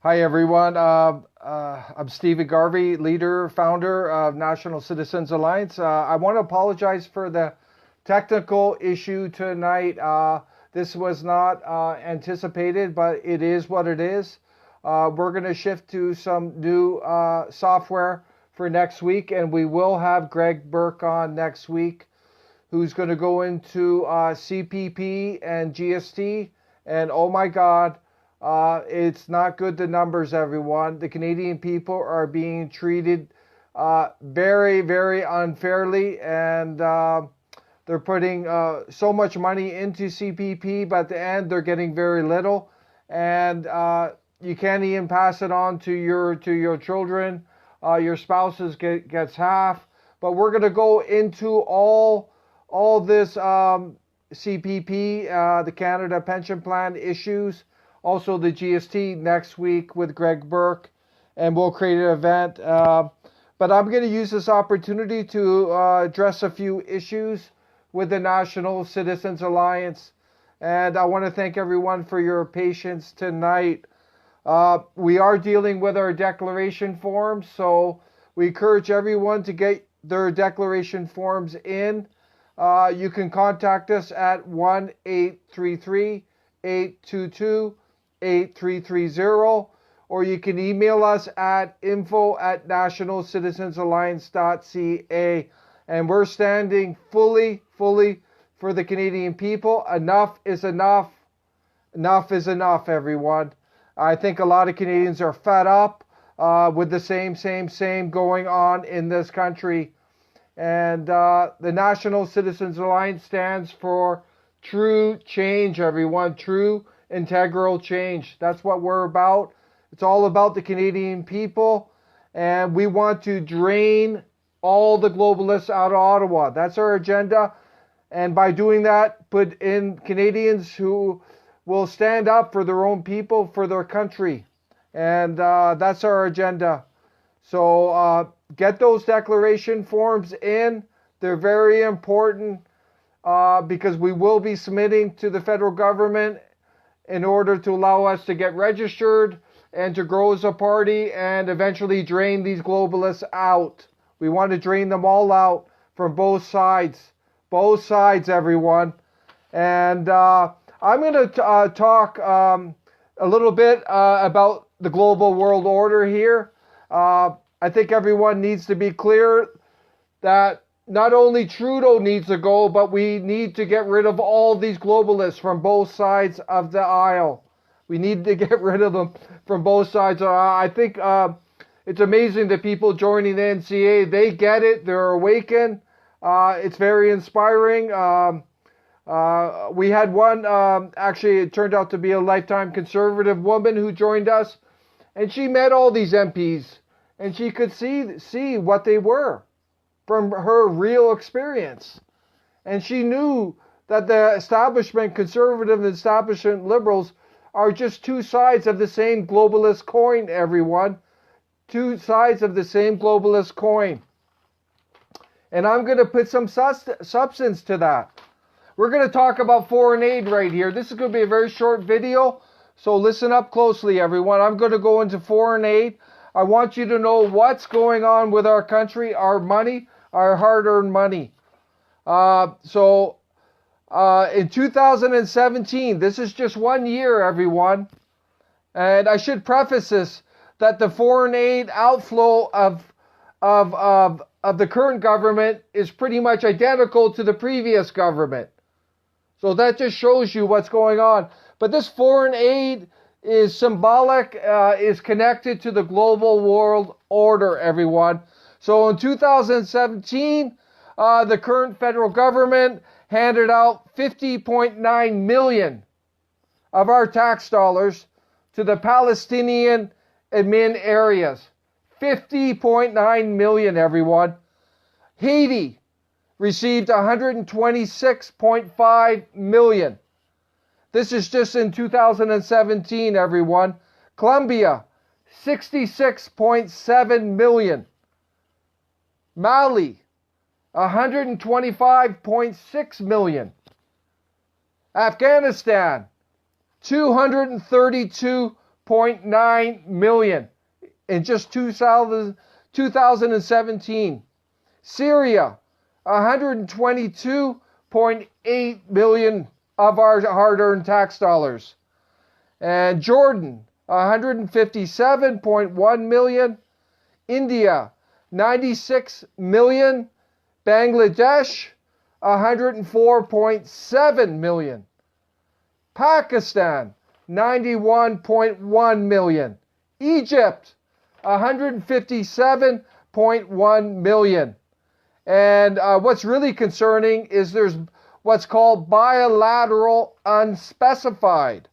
Hi, everyone. I'm Stephen Garvey, leader, founder of National Citizens Alliance. I want to apologize for the technical issue tonight. This was not anticipated, but it is what it is. We're going to shift to some new software for next week, and we will have Greg Burke on next week, who's going to go into CPP and GST. And oh my God, it's not good, the numbers, everyone. The Canadian people are being treated very, very unfairly, and they're putting so much money into CPP, but at the end they're getting very little, and you can't even pass it on to your children. Your spouses gets half. But we're going to go into all this CPP, the Canada Pension Plan issues, also the GST next week with Greg Burke, and we'll create an event. But I'm going to use this opportunity to address a few issues with the National Citizens Alliance. And I want to thank everyone for your patience tonight. We are dealing with our declaration forms, so we encourage everyone to get their declaration forms in. You can contact us at 1-833-822-8330, or you can email us at info@nationalcitizensalliance.ca. And we're standing fully for the Canadian people. Enough is enough. Enough is enough, everyone. I think a lot of Canadians are fed up with the same going on in this country. And the National Citizens Alliance stands for true change, everyone. True, integral change. That's what we're about. It's all about the Canadian people. And we want to drain all the globalists out of Ottawa. That's our agenda. And by doing that, put in Canadians who will stand up for their own people, for their country. And that's our agenda. So get those declaration forms in. They're very important because we will be submitting to the federal government in order to allow us to get registered and to grow as a party and eventually drain these globalists out. We want to drain them all out from both sides. Both sides, everyone. And I'm going to talk a little bit about the global world order here. I think everyone needs to be clear that not only Trudeau needs to go, but we need to get rid of all these globalists from both sides of the aisle. We need to get rid of them from both sides. I think it's amazing that people joining the NCA, they get it, they're awakened. It's very inspiring. We had one, actually it turned out to be a lifetime conservative woman who joined us, and she met all these MPs, and she could see what they were from her real experience. And she knew that the establishment, conservative and establishment liberals, are just two sides of the same globalist coin, everyone. Two sides of the same globalist coin. And I'm going to put some substance to that. We're going to talk about foreign aid right here. This is going to be a very short video, so listen up closely, everyone. I'm going to go into foreign aid. I want you to know what's going on with our country, our money, our hard-earned money. In 2017, this is just 1 year, everyone. And I should preface this, that the foreign aid outflow of the current government is pretty much identical to the previous government. So that just shows you what's going on. But this foreign aid is symbolic, is connected to the global world order, everyone. So in 2017, the current federal government handed out 50.9 million of our tax dollars to the Palestinian admin areas. 50.9 million, everyone. Haiti received 126.5 million. This is just in 2017, everyone. Colombia, 66.7 million. Mali, 125.6 million. Afghanistan, 232 122.9 million in just 2017. Syria, 122.8 million of our hard-earned tax dollars. And Jordan, 157.1 million. India, 96 million. Bangladesh, 104.7 million. Pakistan, 91.1 million. Egypt, 157.1 million. And what's really concerning is there's what's called bilateral unspecified.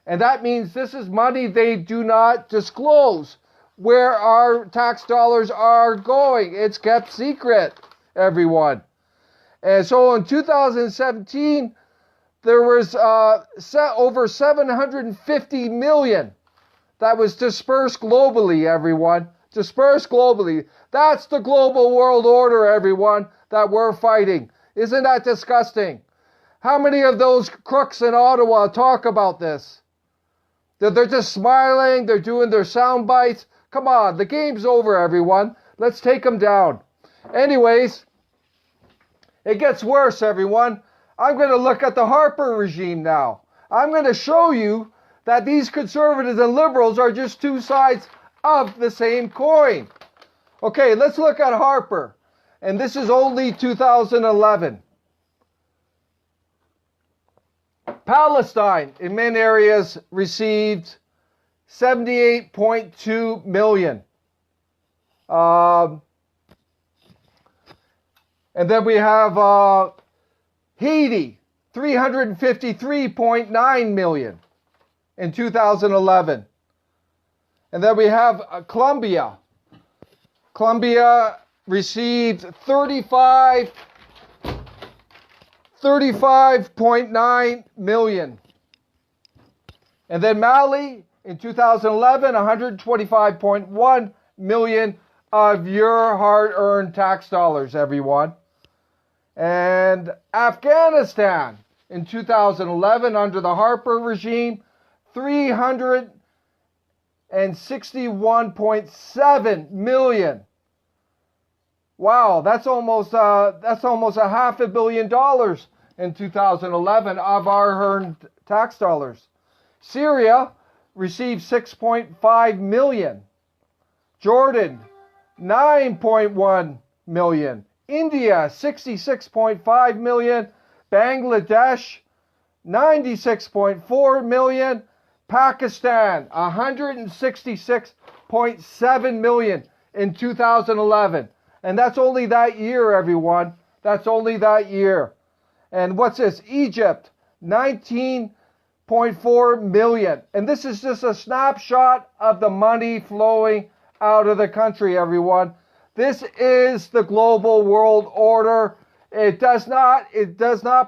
And that means this is money they do not disclose where our tax dollars are going. It's kept secret, everyone. And so in 2017, there was over 750 million that was dispersed globally, everyone. Dispersed globally. That's the global world order, everyone, that we're fighting. Isn't that disgusting? How many of those crooks in Ottawa talk about this? They're just smiling. They're doing their sound bites. Come on, the game's over, everyone. Let's take them down. Anyways, it gets worse, everyone. I'm going to look at the Harper regime now. I'm going to show you that these conservatives and liberals are just two sides of the same coin. Okay, let's look at Harper. And this is only 2011. Palestine, in many areas, received 78.2 million. And then we have Haiti, 353.9 million in 2011. And then we have Colombia. Colombia received 35.9 million. And then Mali, in 2011, 125.1 million of your hard-earned tax dollars, everyone. And Afghanistan, in 2011, under the Harper regime, 361.7 million. Wow, that's almost $500 million in 2011 of our earned tax dollars. Syria received 6.5 million. Jordan, 9.1 million. India, 66.5 million. Bangladesh, 96.4 million. Pakistan, 166.7 million in 2011. And that's only that year, everyone. That's only that year. And what's this? Egypt, 19.4 million. And this is just a snapshot of the money flowing out of the country, everyone. This is the global world order. It does not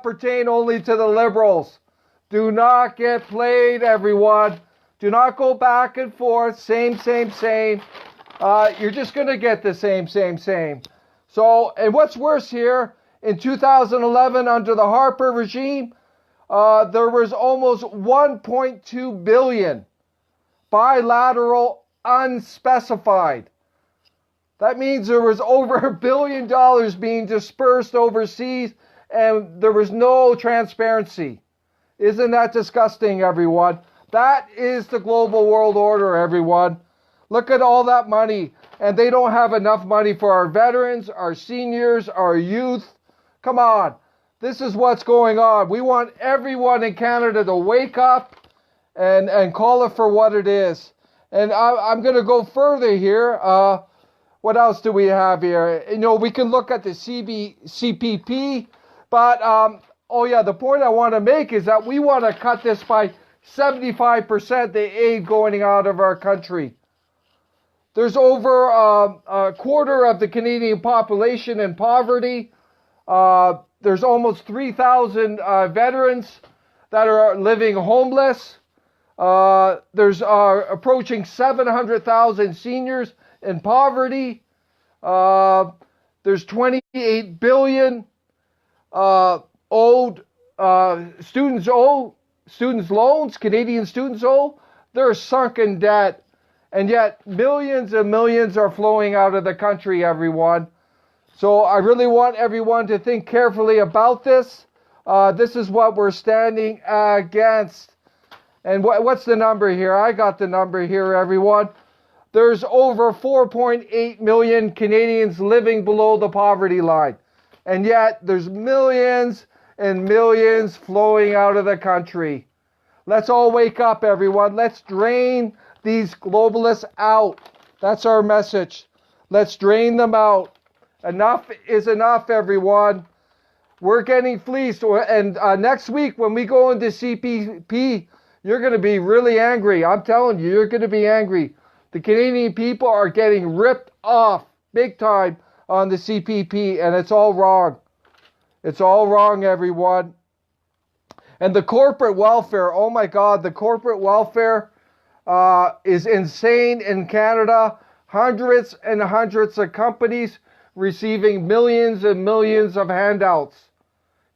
pertain only to the liberals. Do not get played, everyone. Do not go back and forth. Same. You're just going to get the same. So, and what's worse here, in 2011, under the Harper regime, there was almost 1.2 billion bilateral unspecified. That means there was over $1 billion being dispersed overseas, and there was no transparency. Isn't that disgusting, everyone? That is the global world order, everyone. Look at all that money, and they don't have enough money for our veterans, our seniors, our youth. Come on. This is what's going on. We want everyone in Canada to wake up and call it for what it is. And I'm going to go further here. What else do we have here? You know, we can look at the CPP, but the point I want to make is that we want to cut this by 75%, the aid going out of our country. There's over a quarter of the Canadian population in poverty. There's almost 3,000 veterans that are living homeless. There's approaching 700,000 seniors in poverty. There's 28 billion students loans, Canadian students owe. They're sunk in debt. And yet millions and millions are flowing out of the country, everyone. So I really want everyone to think carefully about this. This is what we're standing against. And what's the number here? I got the number here, everyone. There's over 4.8 million Canadians living below the poverty line. And yet there's millions and millions flowing out of the country. Let's all wake up, everyone. Let's drain these globalists out. That's our message. Let's drain them out. Enough is enough, everyone. We're getting fleeced. And next week when we go into CPP, you're going to be really angry. I'm telling you, you're going to be angry. The Canadian people are getting ripped off big time on the CPP, and it's all wrong. It's all wrong, everyone. And the corporate welfare, oh my God, the corporate welfare is insane in Canada. Hundreds and hundreds of companies receiving millions and millions of handouts.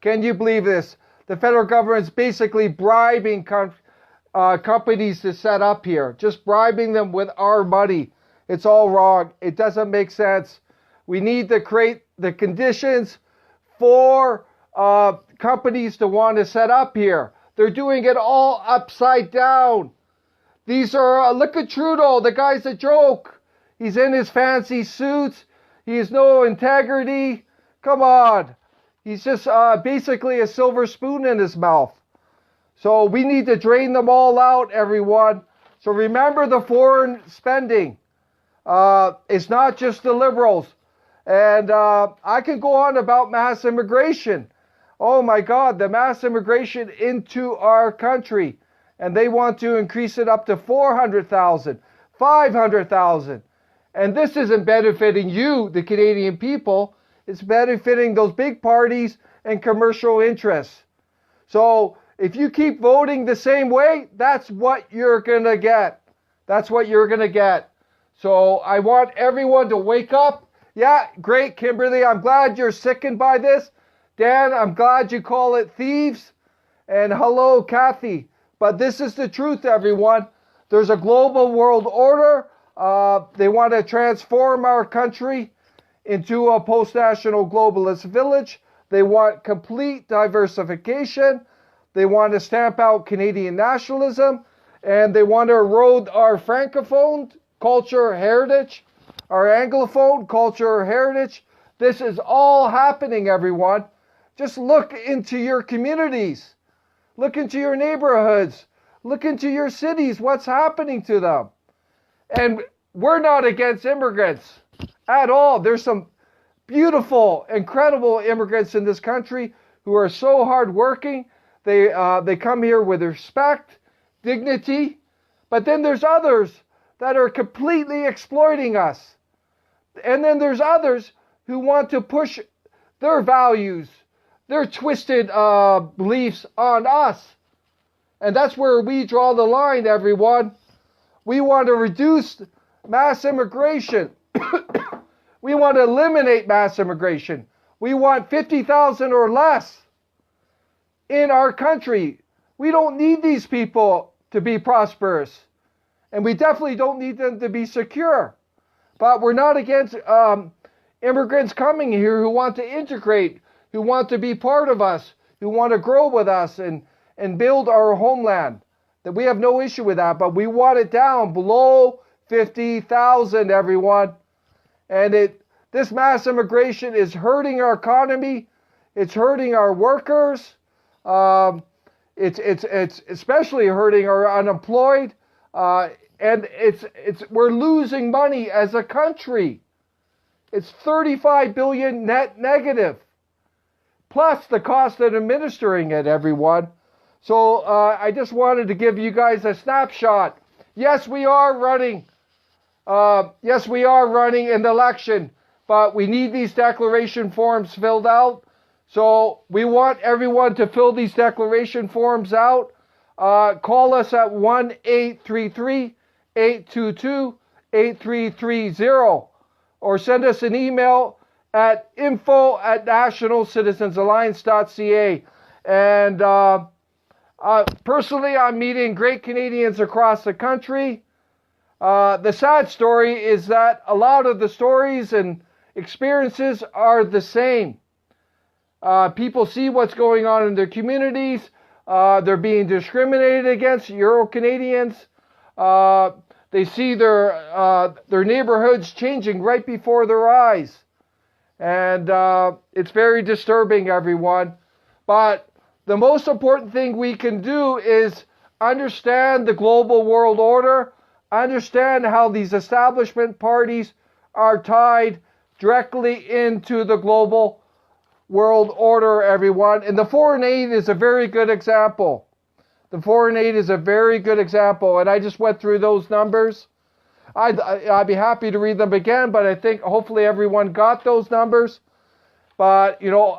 Can you believe this? The federal government's basically bribing companies to set up here, just bribing them with our money. It's all wrong. It doesn't make sense. We need to create the conditions for companies to want to set up here. They're doing it all upside down. These are, look at Trudeau, the guy's a joke. He's in his fancy suits. He has no integrity. Come on. He's just basically a silver spoon in his mouth. So we need to drain them all out, everyone. So remember the foreign spending. It's not just the Liberals. And I could go on about mass immigration. Oh my God, the mass immigration into our country. And they want to increase it up to 400,000, 500,000. And this isn't benefiting you, the Canadian people. It's benefiting those big parties and commercial interests. So if you keep voting the same way, that's what you're going to get. That's what you're going to get. So I want everyone to wake up. Yeah, great, Kimberly. I'm glad you're sickened by this. Dan, I'm glad you call it thieves. And hello, Kathy. But this is the truth, everyone. There's a global world order. They want to transform our country into a post-national globalist village. They want complete diversification. They want to stamp out Canadian nationalism. And they want to erode our Francophone culture heritage, our Anglophone culture heritage. This is all happening, everyone. Just look into your communities. Look into your neighborhoods. Look into your cities. What's happening to them? And we're not against immigrants at all. There's some beautiful, incredible immigrants in this country who are so hardworking. They come here with respect, dignity. But then there's others that are completely exploiting us. And then there's others who want to push their values, their twisted beliefs on us. And that's where we draw the line, everyone. We want to reduce mass immigration. We want to eliminate mass immigration. We want 50,000 or less in our country. We don't need these people to be prosperous. And we definitely don't need them to be secure. But we're not against immigrants coming here who want to integrate, who want to be part of us, who want to grow with us and build our homeland. That we have no issue with that, but we want it down below 50,000, everyone. And this mass immigration is hurting our economy. It's hurting our workers. It's especially hurting our unemployed. And we're losing money as a country. It's 35 billion net negative, plus the cost of administering it, everyone. So I just wanted to give you guys a snapshot. Yes, we are running. Yes, we are running an election, but we need these declaration forms filled out. So we want everyone to fill these declaration forms out. Call us at 1-833-822-8330 or send us an email at info@nationalcitizensalliance.ca. And Personally, I'm meeting great Canadians across the country. The sad story is that a lot of the stories and experiences are the same. People see what's going on in their communities. They're being discriminated against, Euro-Canadians. They see their neighborhoods changing right before their eyes. And it's very disturbing, everyone. But the most important thing we can do is understand the global world order, understand how these establishment parties are tied directly into the global world order, everyone. And the foreign aid is a very good example. The foreign aid is a very good example. And I just went through those numbers. I'd be happy to read them again, but I think hopefully everyone got those numbers. But, you know,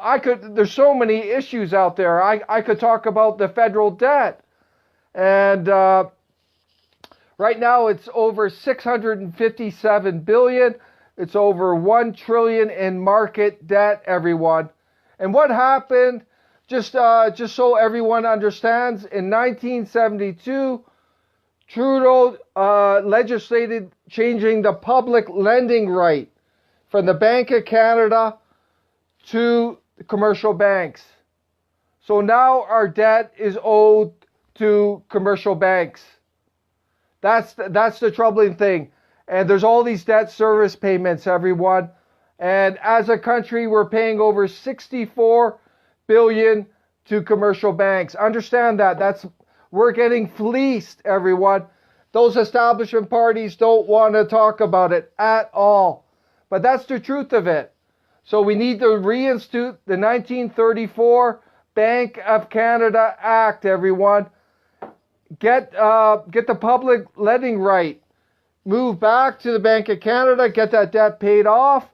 there's so many issues out there. I could talk about the federal debt. And right now it's over $657 billion. It's over $1 trillion in market debt, everyone. And what happened, just so everyone understands, in 1972, Trudeau legislated changing the public lending right from the Bank of Canada to the commercial banks. So now our debt is owed to commercial banks. That's the troubling thing. And there's all these debt service payments, everyone. And as a country, we're paying over $64 billion to commercial banks. Understand that. We're getting fleeced, everyone. Those establishment parties don't want to talk about it at all. But that's the truth of it. So we need to reinstitute the 1934 Bank of Canada Act, everyone. Get the public lending right. Move back to the Bank of Canada, get that debt paid off.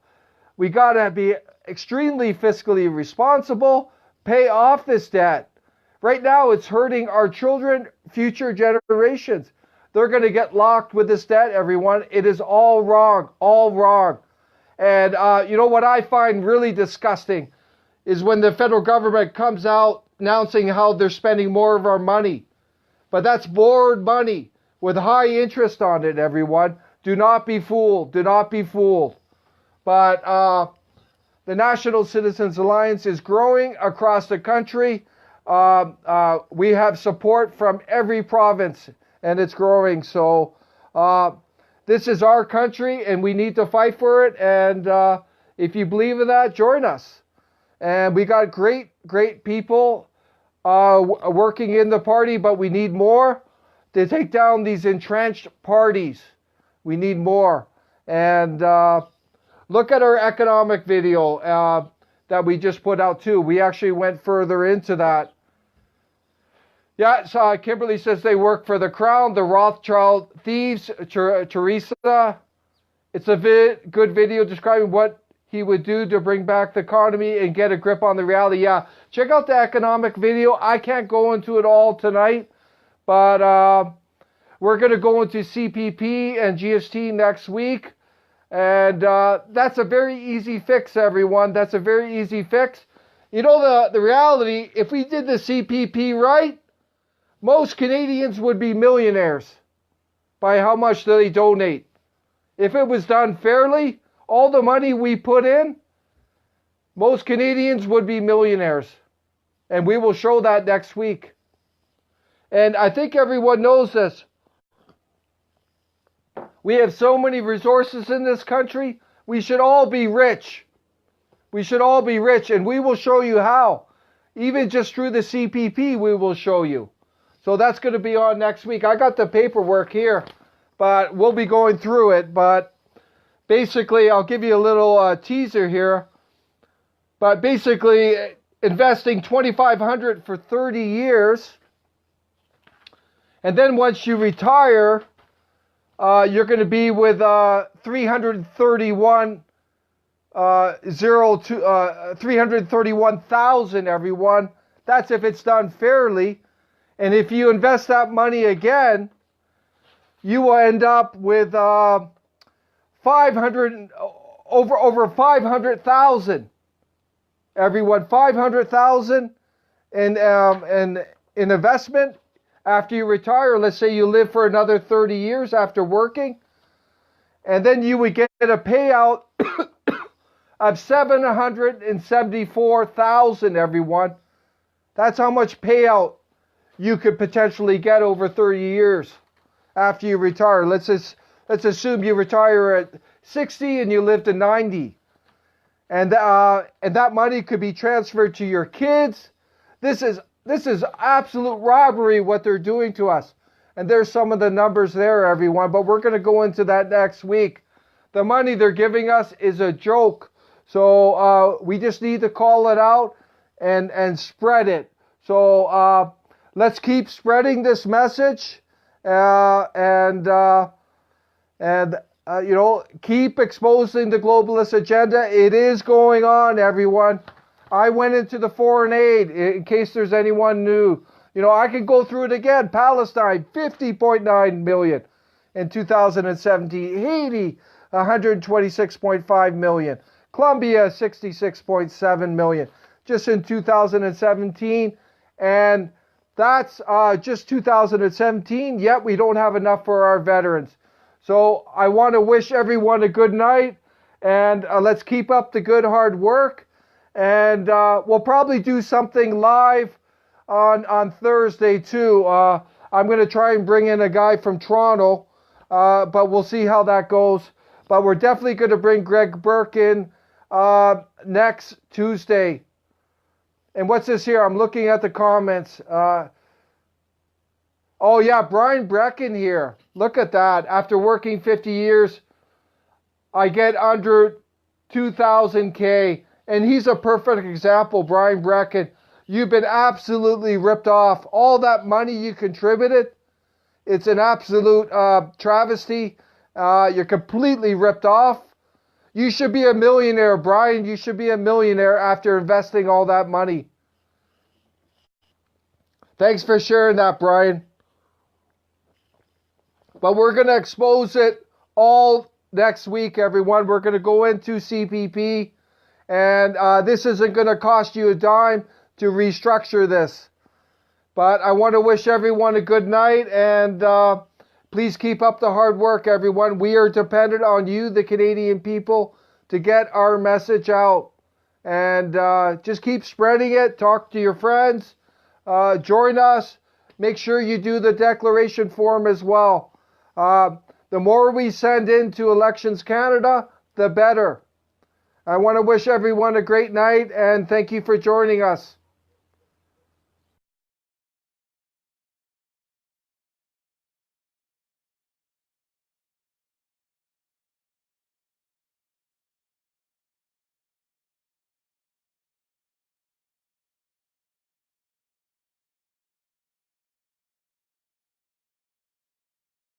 We got to be extremely fiscally responsible, pay off this debt. Right now, it's hurting our children, future generations. They're going to get locked with this debt, everyone. It is all wrong, all wrong. And you know what I find really disgusting is when the federal government comes out announcing how they're spending more of our money. But that's borrowed money with high interest on it, everyone. Do not be fooled. Do not be fooled. But the National Citizens Alliance is growing across the country. We have support from every province, and it's growing. So this is our country, and we need to fight for it. And if you believe in that, join us. And we got great, great people working in the party, but we need more to take down these entrenched parties. We need more. And look at our economic video that we just put out too. We actually went further into that. Yeah, so Kimberly says they work for the Crown, the Rothschild thieves. Teresa, it's a good video describing what he would do to bring back the economy and get a grip on the reality. Yeah, check out the economic video. I can't go into it all tonight, but we're going to go into CPP and GST next week. And that's a very easy fix, everyone. That's a very easy fix. You know, the reality, if we did the CPP right, most Canadians would be millionaires by how much they donate. If it was done fairly, all the money we put in, most Canadians would be millionaires. And we will show that next week. And I think everyone knows this. We have so many resources in this country. We should all be rich. We should all be rich, and we will show you how. Even just through the CPP, we will show you. So that's going to be on next week. I got the paperwork here, but we'll be going through it. But basically, I'll give you a little teaser here. But basically, investing $2,500 for 30 years, and then once you retire, you're going to be with 331,000, everyone. That's if it's done fairly. And if you invest that money again, you will end up with over 500,000. Everyone, 500,000, and in investment after you retire. Let's say you live for another 30 years after working, and then you would get a payout of $774,000, everyone. That's how much payout you could potentially get over 30 years after you retire. Let's assume you retire at 60 and you live to 90. And that money could be transferred to your kids. This is absolute robbery what they're doing to us. And there's some of the numbers there, everyone, but we're going to go into that next week. The money they're giving us is a joke. So we just need to call it out and spread it. So let's keep spreading this message and keep exposing the globalist agenda. It is going on, everyone. I went into the foreign aid in case there's anyone new. I could go through it again. Palestine, 50.9 million in 2017. Haiti, 126.5 million. Colombia, 66.7 million just in 2017. And that's just 2017, yet we don't have enough for our veterans. So I want to wish everyone a good night, and let's keep up the good hard work. And we'll probably do something live on Thursday too. I'm going to try and bring in a guy from Toronto, but we'll see how that goes. But we're definitely going to bring Greg Burke in next Tuesday. And what's this here? I'm looking at the comments. Oh yeah, Brian Brecken here. Look at that. After working 50 years, I get under 2,000K. And he's a perfect example, Brian Brecken. You've been absolutely ripped off. All that money you contributed, it's an absolute travesty. You're completely ripped off. You should be a millionaire, Brian. You should be a millionaire after investing all that money. Thanks for sharing that, Brian. But we're going to expose it all next week, everyone. We're going to go into CPP. And this isn't going to cost you a dime to restructure this. But I want to wish everyone a good night. And please keep up the hard work, everyone. We are dependent on you, the Canadian people, to get our message out. And just keep spreading it. Talk to your friends. Join us. Make sure you do the declaration form as well. The more we send into Elections Canada, the better. I want to wish everyone a great night, and thank you for joining us.